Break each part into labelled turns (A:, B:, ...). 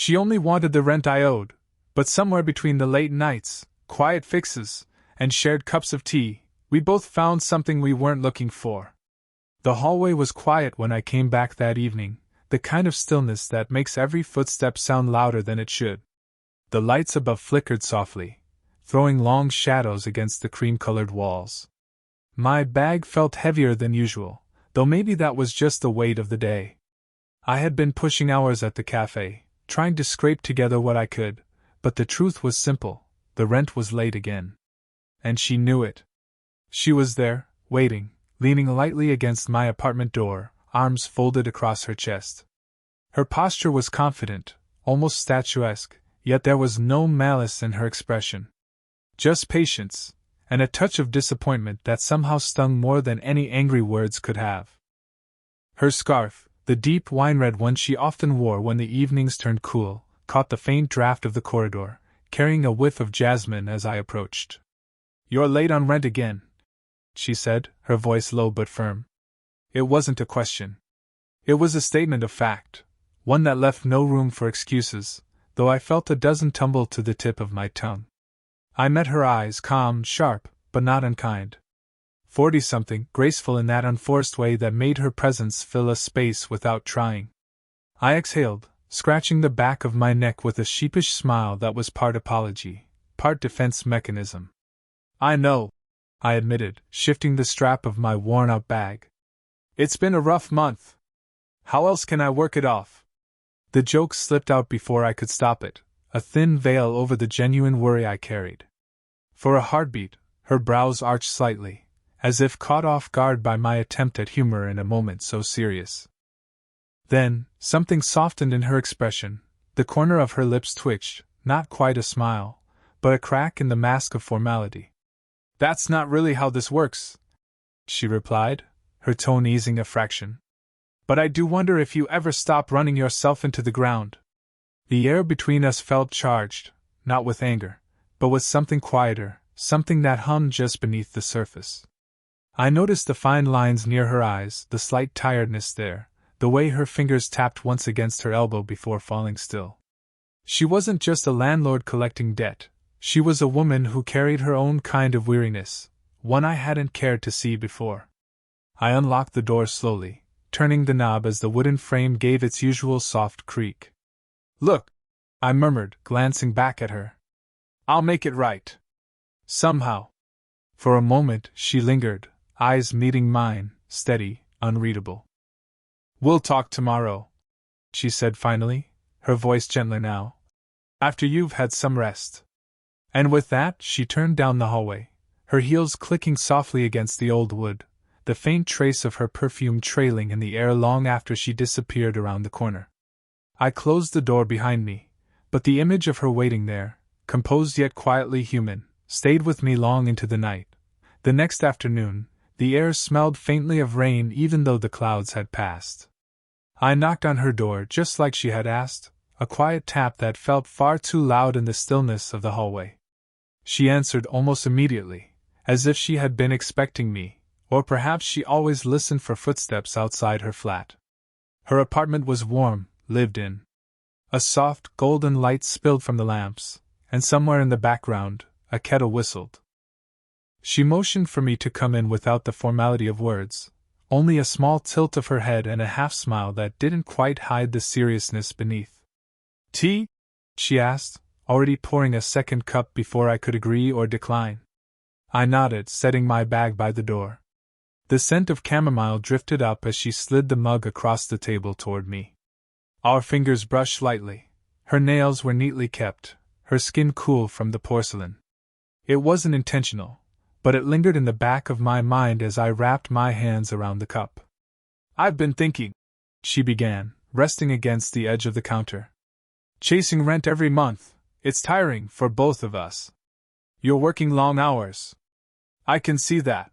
A: She only wanted the rent I owed, but somewhere between the late nights, quiet fixes, and shared cups of tea, we both found something we weren't looking for. The hallway was quiet when I came back that evening, the kind of stillness that makes every footstep sound louder than it should. The lights above flickered softly, throwing long shadows against the cream-colored walls. My bag felt heavier than usual, though maybe that was just the weight of the day. I had been pushing hours at the cafe, trying to scrape together what I could, but the truth was simple: the rent was late again. And she knew it. She was there, waiting, leaning lightly against my apartment door, arms folded across her chest. Her posture was confident, almost statuesque, yet there was no malice in her expression. Just patience, and a touch of disappointment that somehow stung more than any angry words could have. Her scarf, the deep wine-red one she often wore when the evenings turned cool, caught the faint draft of the corridor, carrying a whiff of jasmine as I approached. "You're late on rent again," she said, her voice low but firm. It wasn't a question. It was a statement of fact, one that left no room for excuses, though I felt a dozen tumble to the tip of my tongue. I met her eyes, calm, sharp, but not unkind. 40-something, graceful in that unforced way that made her presence fill a space without trying. I exhaled, scratching the back of my neck with a sheepish smile that was part apology, part defense mechanism. "I know," I admitted, shifting the strap of my worn-out bag. "It's been a rough month. How else can I work it off?" The joke slipped out before I could stop it, a thin veil over the genuine worry I carried. For a heartbeat, her brows arched slightly, as if caught off guard by my attempt at humor in a moment so serious. Then, something softened in her expression, the corner of her lips twitched, not quite a smile, but a crack in the mask of formality. "That's not really how this works," she replied, her tone easing a fraction. "But I do wonder if you ever stop running yourself into the ground." The air between us felt charged, not with anger, but with something quieter, something that hummed just beneath the surface. I noticed the fine lines near her eyes, the slight tiredness there, the way her fingers tapped once against her elbow before falling still. She wasn't just a landlord collecting debt, she was a woman who carried her own kind of weariness, one I hadn't cared to see before. I unlocked the door slowly, turning the knob as the wooden frame gave its usual soft creak. "Look," I murmured, glancing back at her. "I'll make it right. Somehow." For a moment she lingered, eyes meeting mine, steady, unreadable. "We'll talk tomorrow," she said finally, her voice gentler now. "After you've had some rest." And with that she turned down the hallway, her heels clicking softly against the old wood, the faint trace of her perfume trailing in the air long after she disappeared around the corner. I closed the door behind me, but the image of her waiting there, composed yet quietly human, stayed with me long into the night. The next afternoon, the air smelled faintly of rain even though the clouds had passed. I knocked on her door just like she had asked, a quiet tap that felt far too loud in the stillness of the hallway. She answered almost immediately, as if she had been expecting me, or perhaps she always listened for footsteps outside her flat. Her apartment was warm, lived in. A soft, golden light spilled from the lamps, and somewhere in the background, a kettle whistled. She motioned for me to come in without the formality of words, only a small tilt of her head and a half-smile that didn't quite hide the seriousness beneath. "Tea?" she asked, already pouring a second cup before I could agree or decline. I nodded, setting my bag by the door. The scent of chamomile drifted up as she slid the mug across the table toward me. Our fingers brushed lightly. Her nails were neatly kept, her skin cool from the porcelain. It wasn't intentional, but it lingered in the back of my mind as I wrapped my hands around the cup. "I've been thinking," she began, resting against the edge of the counter. "Chasing rent every month, it's tiring for both of us. You're working long hours. I can see that."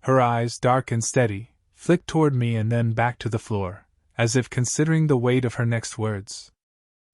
A: Her eyes, dark and steady, flicked toward me and then back to the floor, as if considering the weight of her next words.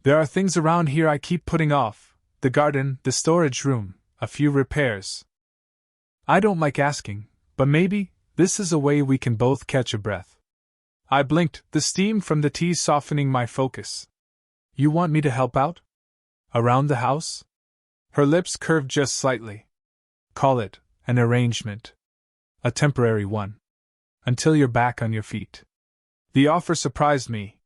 A: "There are things around here I keep putting off: the garden, the storage room, a few repairs. I don't like asking, but maybe this is a way we can both catch a breath." I blinked, the steam from the tea softening my focus. You want me to help out? Around the house? Her lips curved just slightly. Call it an arrangement. A temporary one. Until you're back on your feet. The offer surprised me.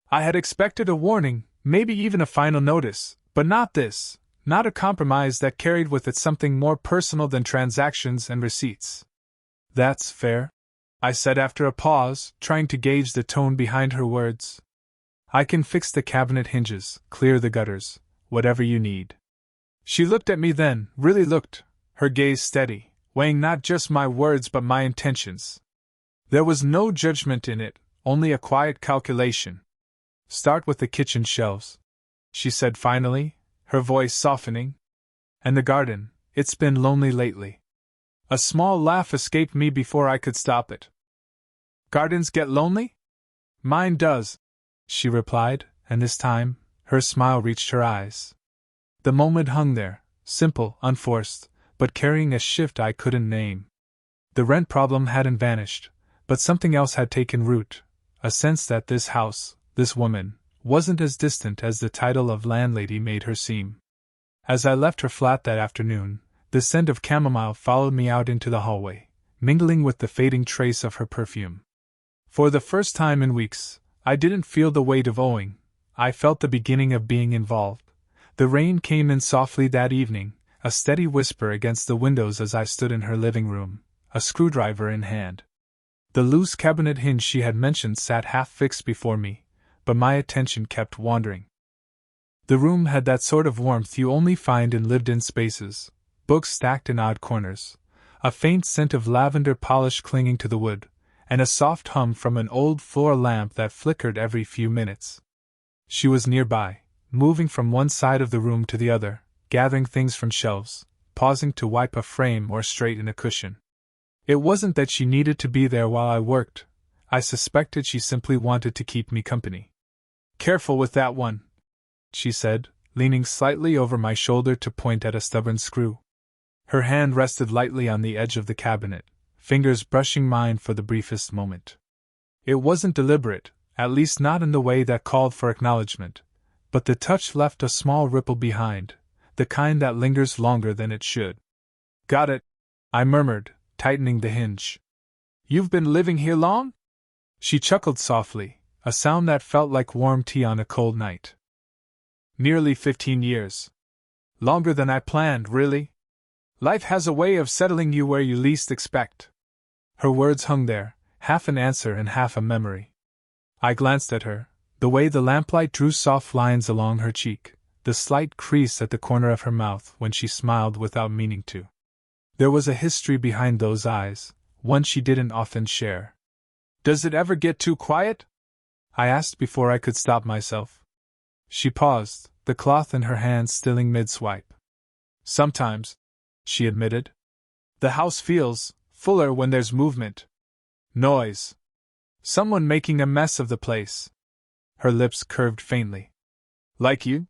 A: I had expected a warning, maybe even a final notice, but not this, not a compromise that carried with it something more personal than transactions and receipts. That's fair, I said after a pause, trying to gauge the tone behind her words. I can fix the cabinet hinges, clear the gutters, whatever you need. She looked at me then, really looked, her gaze steady, weighing not just my words but my intentions. There was no judgment in it, only a quiet calculation. Start with the kitchen shelves, she said finally, her voice softening. And the garden, it's been lonely lately. A small laugh escaped me before I could stop it. Gardens get lonely? Mine does, she replied, and this time, her smile reached her eyes. The moment hung there, simple, unforced, but carrying a shift I couldn't name. The rent problem hadn't vanished, but something else had taken root, a sense that this house, this woman, wasn't as distant as the title of landlady made her seem. As I left her flat that afternoon, the scent of chamomile followed me out into the hallway, mingling with the fading trace of her perfume. For the first time in weeks, I didn't feel the weight of owing, I felt the beginning of being involved. The rain came in softly that evening, a steady whisper against the windows as I stood in her living room, a screwdriver in hand. The loose cabinet hinge she had mentioned sat half fixed before me, but my attention kept wandering. The room had that sort of warmth you only find in lived-in spaces, books stacked in odd corners, a faint scent of lavender polish clinging to the wood, and a soft hum from an old floor lamp that flickered every few minutes. She was nearby, moving from one side of the room to the other, gathering things from shelves, pausing to wipe a frame or straighten a cushion. It wasn't that she needed to be there while I worked, I suspected she simply wanted to keep me company. Careful with that one, she said, leaning slightly over my shoulder to point at a stubborn screw. Her hand rested lightly on the edge of the cabinet, fingers brushing mine for the briefest moment. It wasn't deliberate, at least not in the way that called for acknowledgement, but the touch left a small ripple behind, the kind that lingers longer than it should. Got it, I murmured, tightening the hinge. You've been living here long? She chuckled softly, a sound that felt like warm tea on a cold night. Nearly 15 years. Longer than I planned, really. Life has a way of settling you where you least expect. Her words hung there, half an answer and half a memory. I glanced at her, the way the lamplight drew soft lines along her cheek, the slight crease at the corner of her mouth when she smiled without meaning to. There was a history behind those eyes, one she didn't often share. Does it ever get too quiet? I asked before I could stop myself. She paused, the cloth in her hand stilling mid-swipe. Sometimes, she admitted. The house feels fuller when there's movement. Noise. Someone making a mess of the place. Her lips curved faintly. Like you?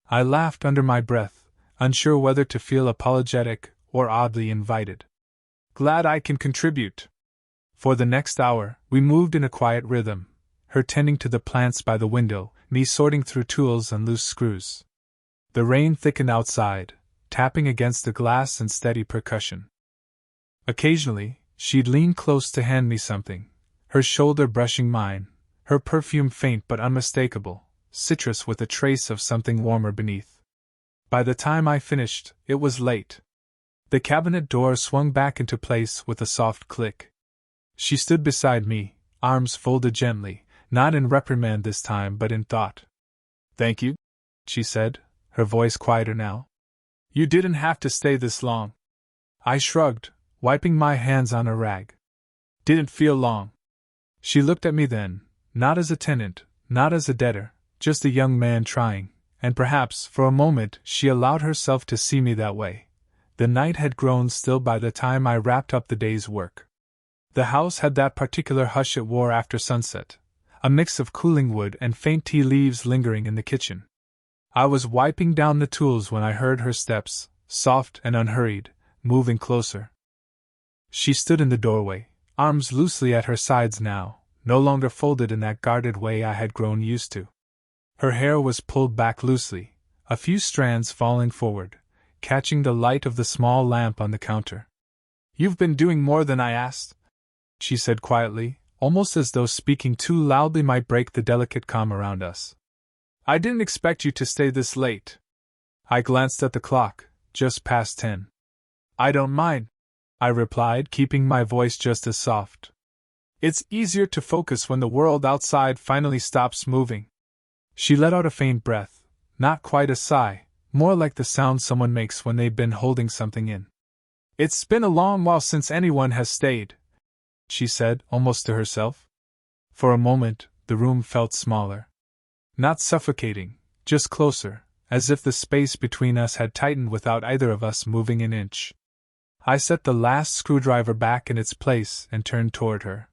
A: I laughed under my breath, unsure whether to feel apologetic or oddly invited. Glad I can contribute. For the next hour, we moved in a quiet rhythm, her tending to the plants by the window, me sorting through tools and loose screws. The rain thickened outside, tapping against the glass in steady percussion. Occasionally, she'd lean close to hand me something, her shoulder brushing mine, her perfume faint but unmistakable, citrus with a trace of something warmer beneath. By the time I finished, it was late. The cabinet door swung back into place with a soft click. She stood beside me, arms folded gently, not in reprimand this time but in thought. Thank you, she said, her voice quieter now. You didn't have to stay this long. I shrugged, wiping my hands on a rag. Didn't feel long. She looked at me then, not as a tenant, not as a debtor, just a young man trying, and perhaps for a moment she allowed herself to see me that way. The night had grown still by the time I wrapped up the day's work. The house had that particular hush it wore after sunset, a mix of cooling wood and faint tea leaves lingering in the kitchen. I was wiping down the tools when I heard her steps, soft and unhurried, moving closer. She stood in the doorway, arms loosely at her sides now, no longer folded in that guarded way I had grown used to. Her hair was pulled back loosely, a few strands falling forward, catching the light of the small lamp on the counter. "You've been doing more than I asked," she said quietly, almost as though speaking too loudly might break the delicate calm around us. "I didn't expect you to stay this late." I glanced at the clock, just past 10. "I don't mind," I replied, keeping my voice just as soft. "It's easier to focus when the world outside finally stops moving." She let out a faint breath, not quite a sigh, more like the sound someone makes when they've been holding something in. "It's been a long while since anyone has stayed," she said, almost to herself. For a moment, the room felt smaller. Not suffocating, just closer, as if the space between us had tightened without either of us moving an inch. I set the last screwdriver back in its place and turned toward her.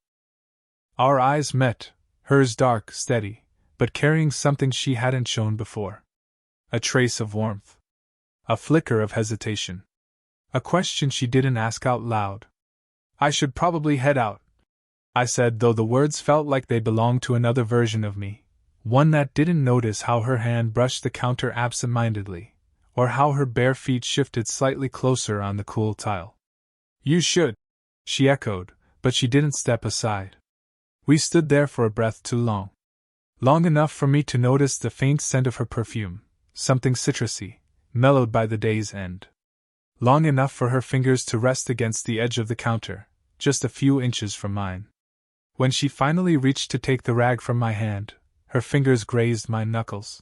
A: Our eyes met, hers dark, steady, but carrying something she hadn't shown before. A trace of warmth. A flicker of hesitation. A question she didn't ask out loud. "I should probably head out," I said, though the words felt like they belonged to another version of me, one that didn't notice how her hand brushed the counter absent-mindedly, or how her bare feet shifted slightly closer on the cool tile. "You should," she echoed, but she didn't step aside. We stood there for a breath too long. Long enough for me to notice the faint scent of her perfume, something citrusy, mellowed by the day's end. Long enough for her fingers to rest against the edge of the counter, just a few inches from mine. When she finally reached to take the rag from my hand, her fingers grazed my knuckles.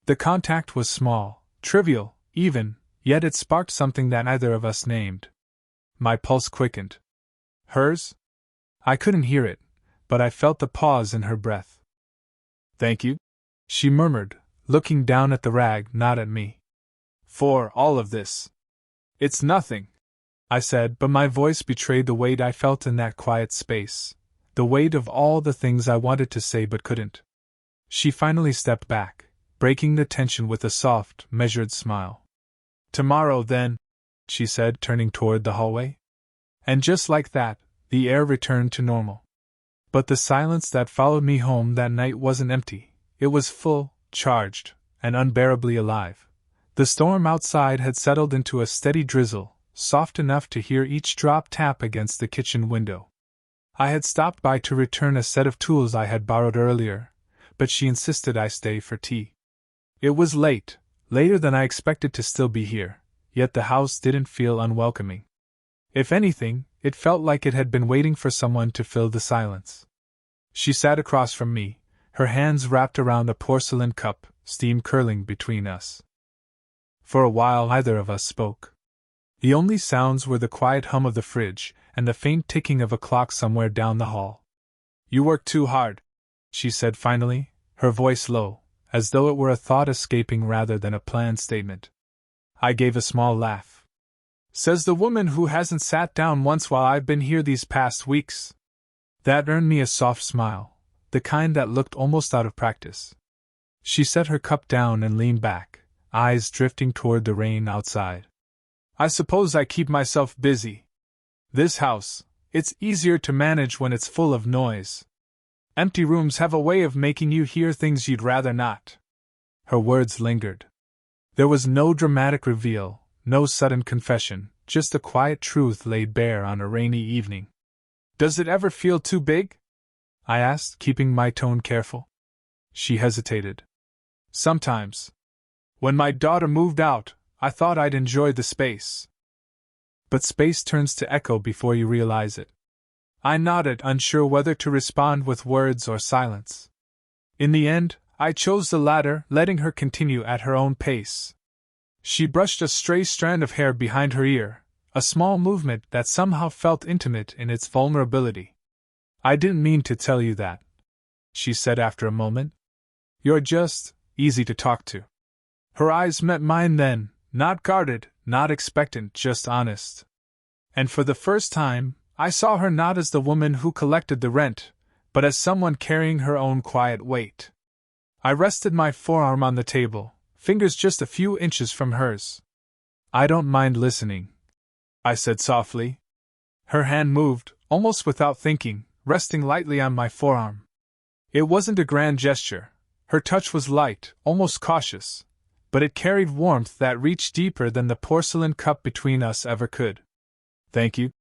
A: The contact was small, trivial, even, yet it sparked something that neither of us named. My pulse quickened. Hers? I couldn't hear it, but I felt the pause in her breath. "Thank you," she murmured, looking down at the rag, not at me. "For all of this." "It's nothing," I said, but my voice betrayed the weight I felt in that quiet space, the weight of all the things I wanted to say but couldn't. She finally stepped back, breaking the tension with a soft, measured smile. "Tomorrow, then," she said, turning toward the hallway. And just like that, the air returned to normal. But the silence that followed me home that night wasn't empty. It was full, charged, and unbearably alive. The storm outside had settled into a steady drizzle, soft enough to hear each drop tap against the kitchen window. I had stopped by to return a set of tools I had borrowed earlier, but she insisted I stay for tea. It was late, later than I expected to still be here, yet the house didn't feel unwelcoming. If anything, it felt like it had been waiting for someone to fill the silence. She sat across from me, her hands wrapped around a porcelain cup, steam curling between us. For a while neither of us spoke. The only sounds were the quiet hum of the fridge and the faint ticking of a clock somewhere down the hall. "You work too hard," she said finally, her voice low, as though it were a thought escaping rather than a planned statement. I gave a small laugh. "Says the woman who hasn't sat down once while I've been here these past weeks." That earned me a soft smile, the kind that looked almost out of practice. She set her cup down and leaned back, eyes drifting toward the rain outside. "I suppose I keep myself busy. This house, it's easier to manage when it's full of noise. Empty rooms have a way of making you hear things you'd rather not." Her words lingered. There was no dramatic reveal, no sudden confession, just a quiet truth laid bare on a rainy evening. "Does it ever feel too big?" I asked, keeping my tone careful. She hesitated. "Sometimes. When my daughter moved out, I thought I'd enjoy the space." But space turns to echo before you realize it. I nodded, unsure whether to respond with words or silence. In the end, I chose the latter, letting her continue at her own pace. She brushed a stray strand of hair behind her ear, a small movement that somehow felt intimate in its vulnerability. "I didn't mean to tell you that," she said after a moment. "You're just easy to talk to." Her eyes met mine then, not guarded, not expectant, just honest. And for the first time, I saw her not as the woman who collected the rent, but as someone carrying her own quiet weight. I rested my forearm on the table, fingers just a few inches from hers. "I don't mind listening," I said softly. Her hand moved, almost without thinking, resting lightly on my forearm. It wasn't a grand gesture. Her touch was light, almost cautious, but it carried warmth that reached deeper than the porcelain cup between us ever could. "Thank you,"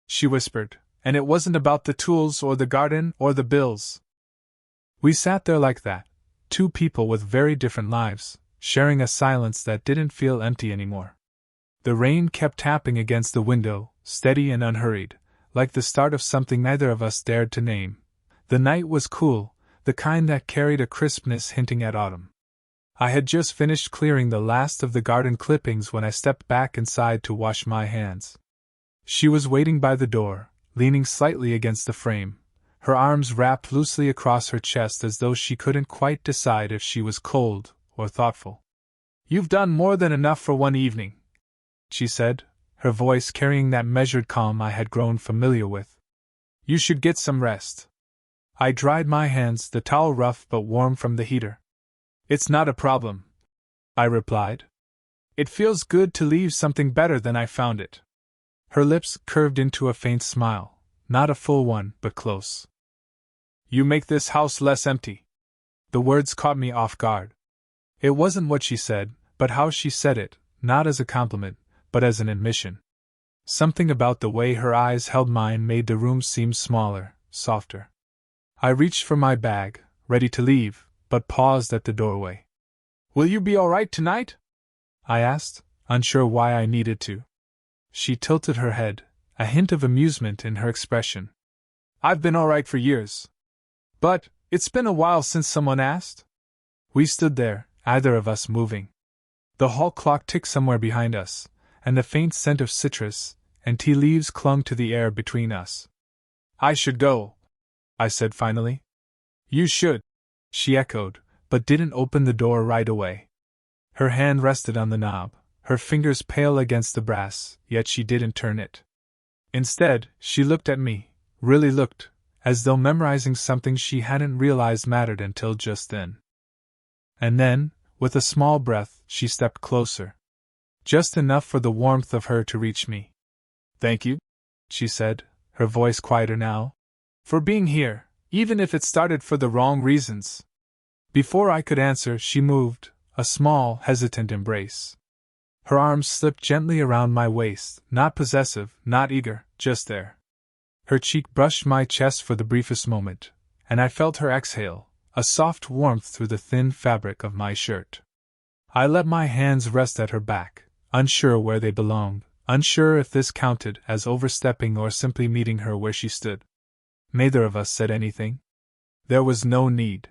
A: she whispered, and it wasn't about the tools or the garden or the bills. We sat there like that, two people with very different lives, sharing a silence that didn't feel empty anymore. The rain kept tapping against the window, steady and unhurried, like the start of something neither of us dared to name. The night was cool, the kind that carried a crispness hinting at autumn. I had just finished clearing the last of the garden clippings when I stepped back inside to wash my hands. She was waiting by the door, leaning slightly against the frame, her arms wrapped loosely across her chest as though she couldn't quite decide if she was cold or thoughtful. "You've done more than enough for one evening," she said, her voice carrying that measured calm I had grown familiar with. "You should get some rest." I dried my hands, the towel rough but warm from the heater. "It's not a problem," I replied. "It feels good to leave something better than I found it." Her lips curved into a faint smile, not a full one, but close. "You make this house less empty." The words caught me off guard. It wasn't what she said, but how she said it, not as a compliment, but as an admission. Something about the way her eyes held mine made the room seem smaller, softer. I reached for my bag, ready to leave, but paused at the doorway. "Will you be all right tonight?" I asked, unsure why I needed to. She tilted her head, a hint of amusement in her expression. "I've been all right for years. But it's been a while since someone asked." We stood there, either of us moving. The hall clock ticked somewhere behind us, and the faint scent of citrus and tea leaves clung to the air between us. "I should go," I said finally. "You should," she echoed, but didn't open the door right away. Her hand rested on the knob, her fingers pale against the brass, yet she didn't turn it. Instead, she looked at me, really looked, as though memorizing something she hadn't realized mattered until just then. And then, with a small breath, she stepped closer. Just enough for the warmth of her to reach me. "Thank you," she said, her voice quieter now, "for being here, even if it started for the wrong reasons." Before I could answer, she moved, a small, hesitant embrace. Her arms slipped gently around my waist, not possessive, not eager, just there. Her cheek brushed my chest for the briefest moment, and I felt her exhale, a soft warmth through the thin fabric of my shirt. I let my hands rest at her back, unsure where they belonged, unsure if this counted as overstepping or simply meeting her where she stood. Neither of us said anything. There was no need.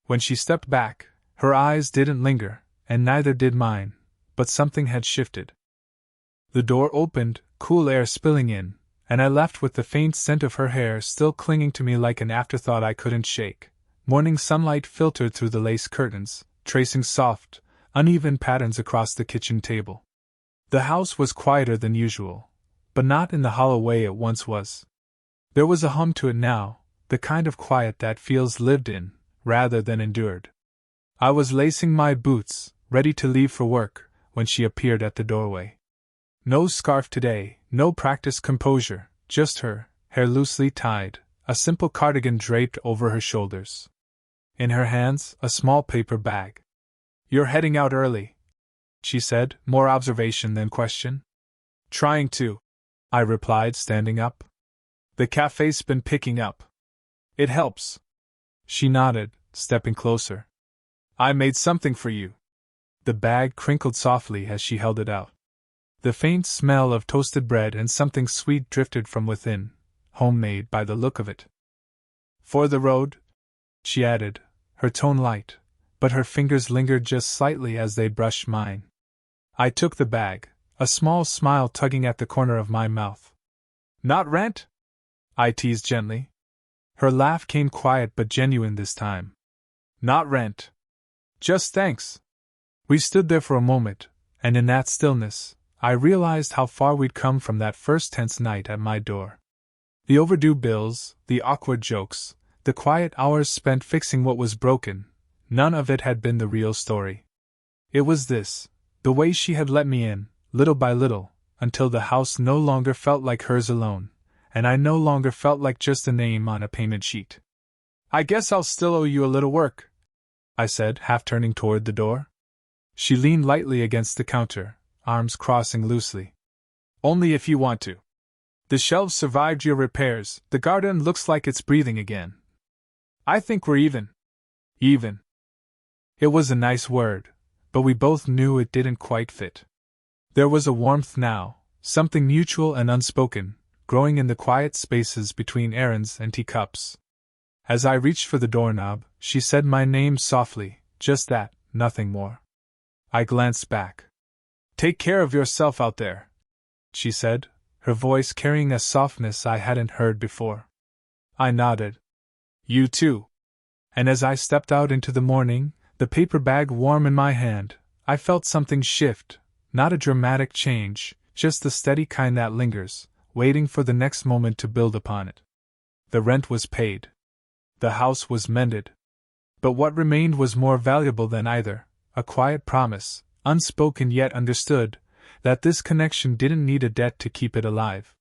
A: When she stepped back, her eyes didn't linger, and neither did mine, but something had shifted. The door opened, cool air spilling in, and I left with the faint scent of her hair still clinging to me like an afterthought I couldn't shake. Morning sunlight filtered through the lace curtains, tracing soft, uneven patterns across the kitchen table. The house was quieter than usual, but not in the hollow way it once was. There was a hum to it now, the kind of quiet that feels lived in, rather than endured. I was lacing my boots, ready to leave for work, when she appeared at the doorway. No scarf today, no practiced composure, just her, hair loosely tied, a simple cardigan draped over her shoulders. In her hands, a small paper bag. "You're heading out early," she said, more observation than question. "Trying to," I replied, standing up. "The cafe's been picking up. It helps." She nodded, stepping closer. "I made something for you." The bag crinkled softly as she held it out. The faint smell of toasted bread and something sweet drifted from within, homemade by the look of it. "For the road," she added, her tone light, but her fingers lingered just slightly as they brushed mine. I took the bag, a small smile tugging at the corner of my mouth. "Not rent?" I teased gently. Her laugh came quiet but genuine this time. "Not rent. Just thanks." We stood there for a moment, and in that stillness, I realized how far we'd come from that first tense night at my door. The overdue bills, the awkward jokes, the quiet hours spent fixing what was broken, none of it had been the real story. It was this, the way she had let me in, little by little, until the house no longer felt like hers alone, and I no longer felt like just a name on a payment sheet. "I guess I'll still owe you a little work," I said, half turning toward the door. She leaned lightly against the counter, arms crossing loosely. Only if you want to. The shelves survived your repairs, the garden looks like it's breathing again. I think we're even. Even. It was a nice word, but we both knew it didn't quite fit. There was a warmth now, something mutual and unspoken, growing in the quiet spaces between errands and teacups. As I reached for the doorknob, she said my name softly, just that, nothing more. I glanced back. Take care of yourself out there, she said, her voice carrying a softness I hadn't heard before. I nodded. You too. And as I stepped out into the morning, the paper bag warm in my hand, I felt something shift, not a dramatic change, just the steady kind that lingers, waiting for the next moment to build upon it. The rent was paid. The house was mended. But what remained was more valuable than either, a quiet promise, unspoken yet understood, that this connection didn't need a debt to keep it alive.